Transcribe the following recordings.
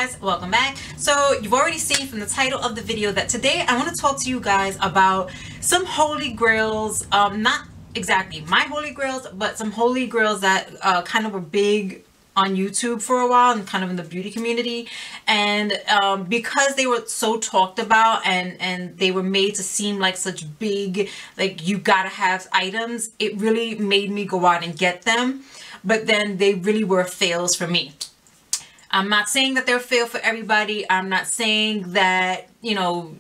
guys, welcome back. So you've already seen from the title of the video that today I want to talk to you guys about some holy grails, not exactly my holy grails, but some holy grails that kind of were big on YouTube for a while and kind of in the beauty community. And because they were so talked about and they were made to seem like such big, like you gotta have items, it really made me go out and get them. But then they really were fails for me. I'm not saying that they're a fail for everybody. I'm not saying that, you know,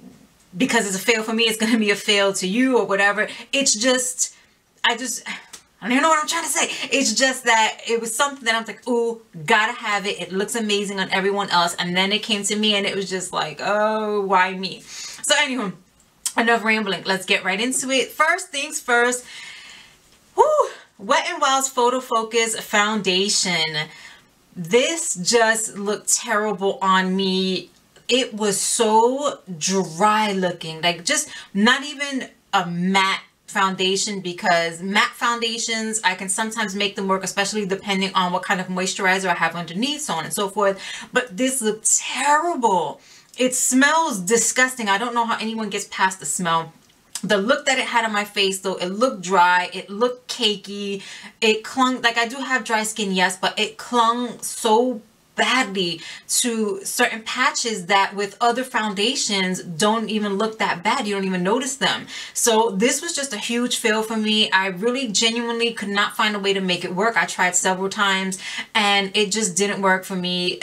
because it's a fail for me, it's going to be a fail to you or whatever. It's just, I don't even know what I'm trying to say. It's just that it was something that I'm like, ooh, gotta have it. It looks amazing on everyone else. And then it came to me and it was just like, oh, why me? So anywho, enough rambling. Let's get right into it. First things first, Wet n Wild's Photo Focus Foundation. This just looked terrible on me. It was so dry looking, like just not even a matte foundation, because matte foundations, I can sometimes make them work, especially depending on what kind of moisturizer I have underneath, so on and so forth. But this looked terrible. It smells disgusting. I don't know how anyone gets past the smell. The look that it had on my face, though, it looked dry, it looked cakey, it clung, like I do have dry skin, yes, but it clung so badly to certain patches that with other foundations don't even look that bad. You don't even notice them. So this was just a huge fail for me. I really genuinely could not find a way to make it work. I tried several times and it just didn't work for me.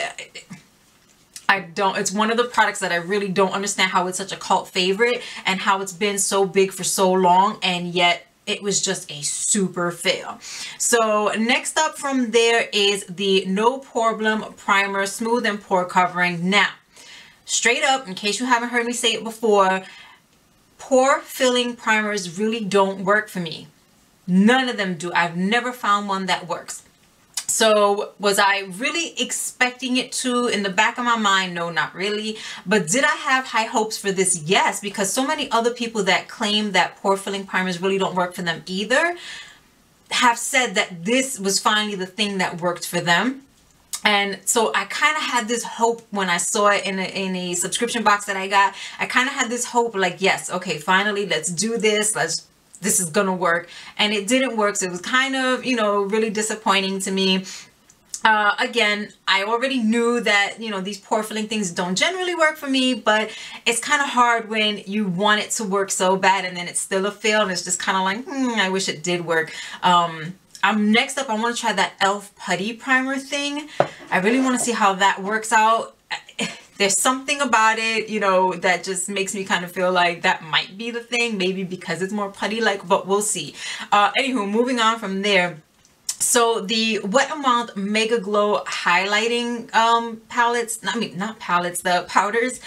It's one of the products that I really don't understand how it's such a cult favorite and how it's been so big for so long, and yet it was just a super fail. So next up from there is the No Problem Primer Smooth and Pore Covering. Now, straight up, in case you haven't heard me say it before, pore filling primers really don't work for me. None of them do. I've never found one that works. So was I really expecting it to? In the back of my mind, no, not really. But did I have high hopes for this? Yes, because so many other people that claim that pore filling primers really don't work for them either have said that this was finally the thing that worked for them. And so I kind of had this hope when I saw it in a subscription box that I got. I kind of had this hope like, yes, okay, finally, let's do this. This is gonna work. And it didn't work. So it was kind of, you know, really disappointing to me. Again, I already knew that, you know, these pore filling things don't generally work for me, but it's kind of hard when you want it to work so bad and then it's still a fail, and it's just kind of like, I wish it did work. Next up, I want to try that e.l.f. putty primer thing. I really want to see how that works out. There's something about it, you know, that just makes me kind of feel like that might be the thing, maybe because it's more putty-like, but we'll see. Anywho, moving on from there. So the Wet n Wild Mega Glow highlighting palettes, not palettes, the powders.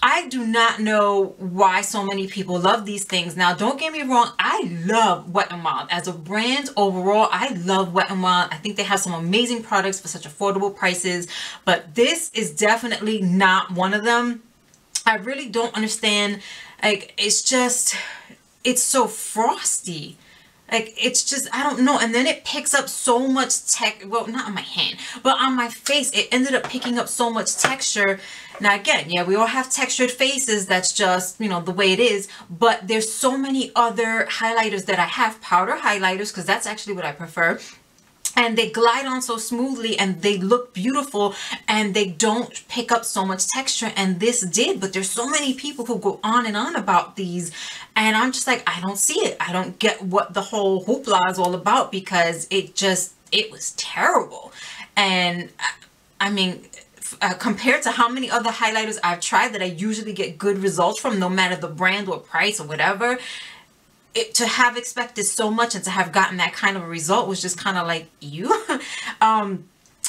I do not know why so many people love these things. Now, don't get me wrong. I love Wet n Wild. As a brand overall, I love Wet n Wild. I think they have some amazing products for such affordable prices. But this is definitely not one of them. I really don't understand. Like, it's so frosty. Like, it's just, I don't know. And then it picks up so much well, not on my hand, but on my face, it ended up picking up so much texture. Now, again, yeah, we all have textured faces. That's just, you know, the way it is. But there's so many other highlighters that I have, powder highlighters, because that's actually what I prefer. And they glide on so smoothly and they look beautiful and they don't pick up so much texture, and this did. But there's so many people who go on and on about these, and I'm just like, I don't see it. I don't get what the whole hoopla is all about, because it was terrible. And I mean, compared to how many other highlighters I've tried that I usually get good results from, no matter the brand or price or whatever, to have expected so much and to have gotten that kind of a result was just kind of like, ew.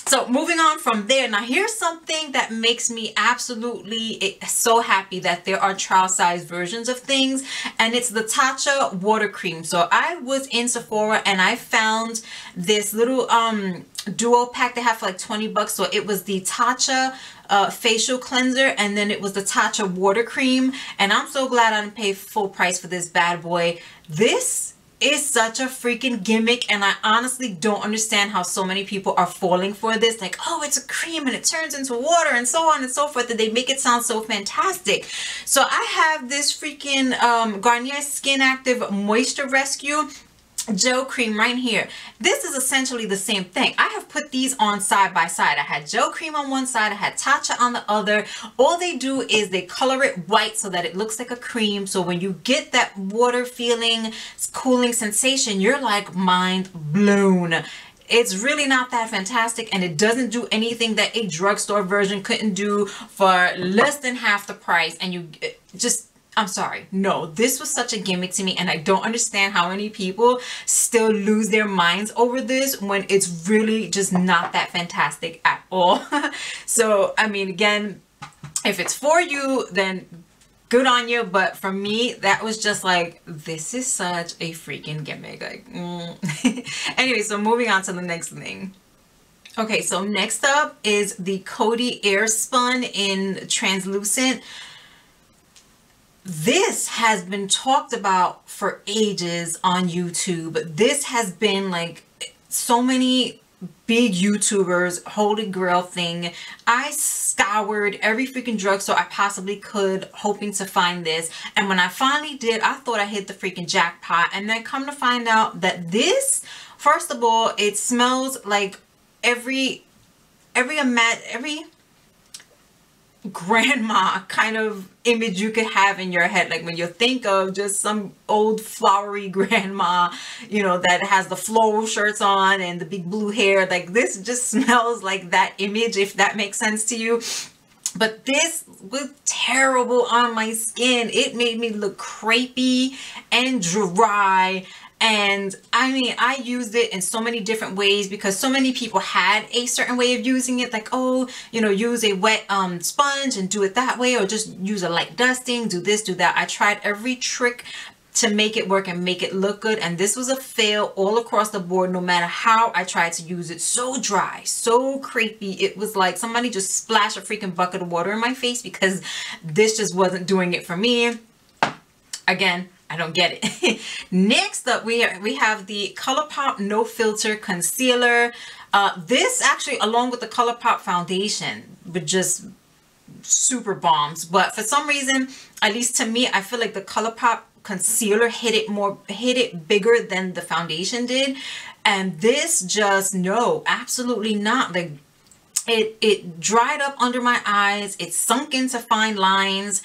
So moving on from there, now here's something that makes me absolutely so happy that there are trial size versions of things, and it's the Tatcha water cream. So I was in Sephora and I found this little duo pack they have for like 20 bucks. So it was the Tatcha facial cleanser, and then it was the Tatcha water cream, and I'm so glad I didn't pay full price for this bad boy. This is such a freaking gimmick, and I honestly don't understand how so many people are falling for this. Like, oh, it's a cream and it turns into water and so on and so forth, and they make it sound so fantastic. So I have this freaking Garnier Skin Active Moisture Rescue gel cream right here. This is essentially the same thing. I have put these on side by side. I had gel cream on one side, I had Tatcha on the other. All they do is they color it white so that it looks like a cream. So when you get that water feeling, cooling sensation, you're like mind blown. It's really not that fantastic, and it doesn't do anything that a drugstore version couldn't do for less than half the price. And you just, I'm sorry, no, this was such a gimmick to me, and I don't understand how many people still lose their minds over this when it's really just not that fantastic at all. So, I mean, again, if it's for you, then good on you, but for me, that was just like, this is such a freaking gimmick. Like, Anyway, so moving on to the next thing. Okay, so next up is the Coty Airspun in Translucent. This has been talked about for ages on YouTube. This has been like so many big YouTubers holy grail thing. I scoured every freaking drugstore I possibly could hoping to find this, and when I finally did, I thought I hit the freaking jackpot. And then come to find out that this, first of all, it smells like every grandma kind of image you could have in your head. Like when you think of just some old flowery grandma, you know, that has the floral shirts on and the big blue hair, like this just smells like that image, if that makes sense to you. But this was terrible on my skin. It made me look crepey and dry. And I mean, I used it in so many different ways because so many people had a certain way of using it. Like, oh, you know, use a wet sponge and do it that way, or just use a light dusting, do this, do that. I tried every trick to make it work and make it look good, and this was a fail all across the board. No matter how I tried to use it, so dry, so crepey. It was like somebody just splashed a freaking bucket of water in my face, because this just wasn't doing it for me. Again, I don't get it. Next up, we have the Colourpop No Filter Concealer. This actually, along with the Colourpop foundation, but just super bombs. But for some reason, at least to me, I feel like the Colourpop concealer hit it bigger than the foundation did. And this just, no, absolutely not. Like, it dried up under my eyes. It sunk into fine lines.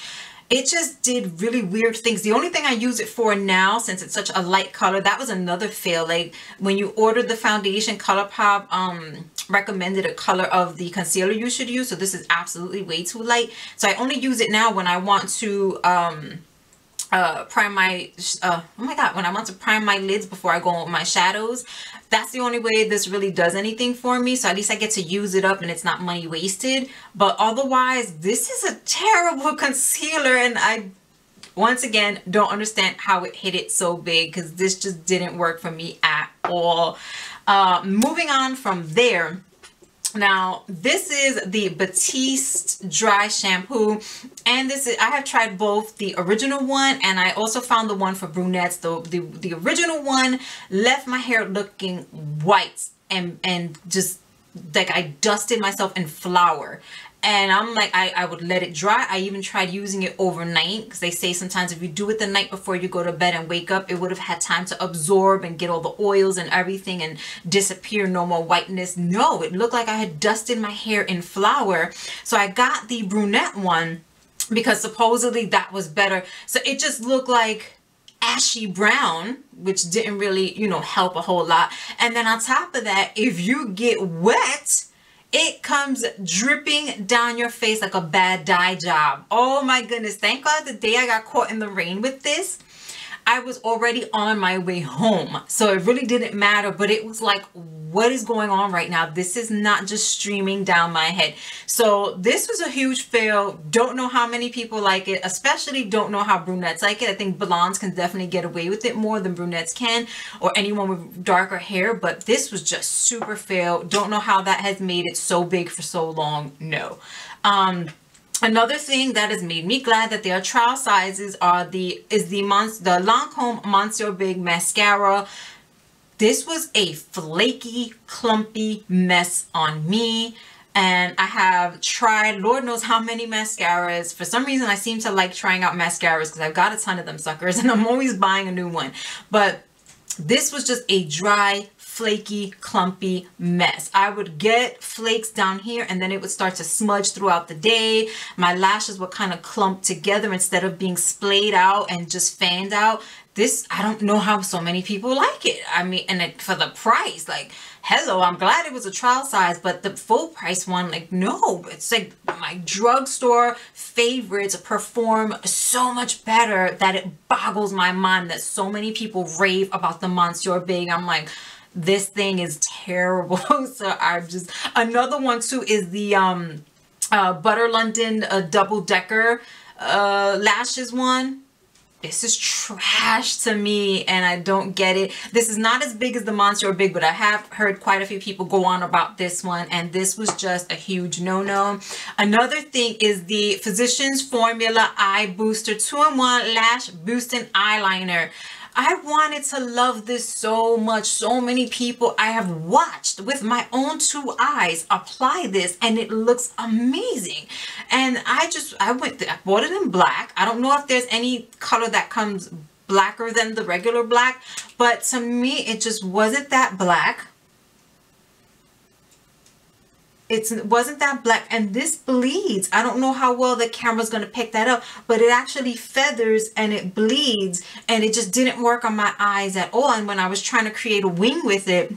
It just did really weird things. The only thing I use it for now, since it's such a light color, that was another fail. Like when you ordered the foundation, Colourpop recommended a color of the concealer you should use. So this is absolutely way too light. So I only use it now when I want to prime my when I want to prime my lids before I go on my shadows. That's the only way this really does anything for me. So at least I get to use it up and it's not money wasted. But otherwise, this is a terrible concealer, and I once again don't understand how it hit it so big, because this just didn't work for me at all. Moving on from there. Now, this is the Batiste Dry Shampoo, and this is, I have tried both the original one, and I also found the one for brunettes. The original one left my hair looking white and just like I dusted myself in flour. And I'm like, I would let it dry. I even tried using it overnight, because they say sometimes if you do it the night before you go to bed and wake up, it would have had time to absorb and get all the oils and everything and disappear, no more whiteness. No, it looked like I had dusted my hair in flour. So I got the brunette one because supposedly that was better. So it just looked like ashy brown, which didn't really, you know, help a whole lot. And then on top of that, if you get wet, it comes dripping down your face like a bad dye job. Oh my goodness. Thank God the day I got caught in the rain with this, I was already on my way home. So it really didn't matter, but it was like, what is going on right now? This is not just streaming down my head. So this was a huge fail. Don't know how many people like it, especially don't know how brunettes like it. I think blondes can definitely get away with it more than brunettes can, or anyone with darker hair, but this was just super fail. Don't know how that has made it so big for so long. No. Another thing that has made me glad that there are trial sizes are the Lancome Monsieur Big Mascara. This was a flaky, clumpy mess on me. And I have tried Lord knows how many mascaras. For some reason, I seem to like trying out mascaras because I've got a ton of them suckers and I'm always buying a new one. But this was just a dry, flaky, clumpy mess. I would get flakes down here and then it would start to smudge throughout the day. My lashes would kind of clump together instead of being splayed out and just fanned out. This, I don't know how so many people like it. I mean, and for the price, like, hello, I'm glad it was a trial size, but the full price one, like, no, it's like my drugstore favorites perform so much better that it boggles my mind that so many people rave about the Monsieur Big. I'm like, this thing is terrible. So I'm just, another one too is the Butter London double decker lashes one. This is trash to me and I don't get it. This is not as big as the Monsieur Big, but I have heard quite a few people go on about this one and this was just a huge no-no. Another thing is the Physicians Formula Eye Booster 2-in-1 Lash Boosting Eyeliner. I wanted to love this so much. So many people I have watched with my own two eyes apply this and it looks amazing. And I bought it in black. I don't know if there's any color that comes blacker than the regular black, but to me it just wasn't that black. It wasn't that black, and this bleeds. I don't know how well the camera's going to pick that up, but it actually feathers and it bleeds, and it just didn't work on my eyes at all. And when I was trying to create a wing with it,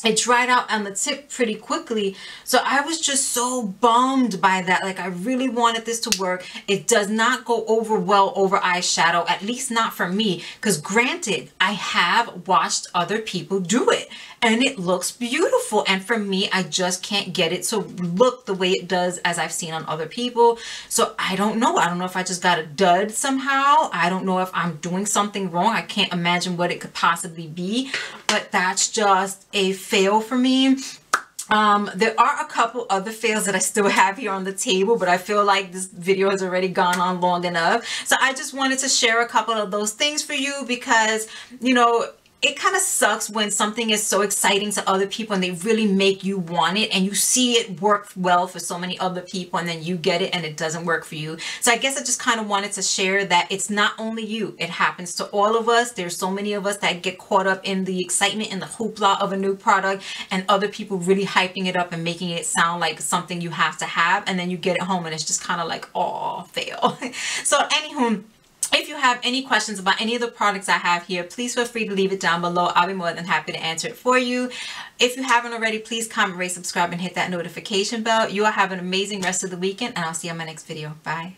it dried out on the tip pretty quickly. So I was just so bummed by that. Like, I really wanted this to work. It does not go over well over eyeshadow, at least not for me. Because granted, I have watched other people do it and it looks beautiful. And for me, I just can't get it to look the way it does as I've seen on other people. So I don't know. I don't know if I just got a dud somehow. I don't know if I'm doing something wrong. I can't imagine what it could possibly be. But that's just a fail for me. There are a couple other fails that I still have here on the table, but I feel like this video has already gone on long enough. So I just wanted to share a couple of those things for you because, you know, it kind of sucks when something is so exciting to other people and they really make you want it and you see it work well for so many other people and then you get it and it doesn't work for you. So I guess I just kind of wanted to share that it's not only you. It happens to all of us. There's so many of us that get caught up in the excitement and the hoopla of a new product and other people really hyping it up and making it sound like something you have to have, and then you get it home and it's just kind of like, oh, fail. So anywho, if you have any questions about any of the products I have here, please feel free to leave it down below. I'll be more than happy to answer it for you. If you haven't already, please comment, rate, subscribe, and hit that notification bell. You all have an amazing rest of the weekend, and I'll see you on my next video. Bye.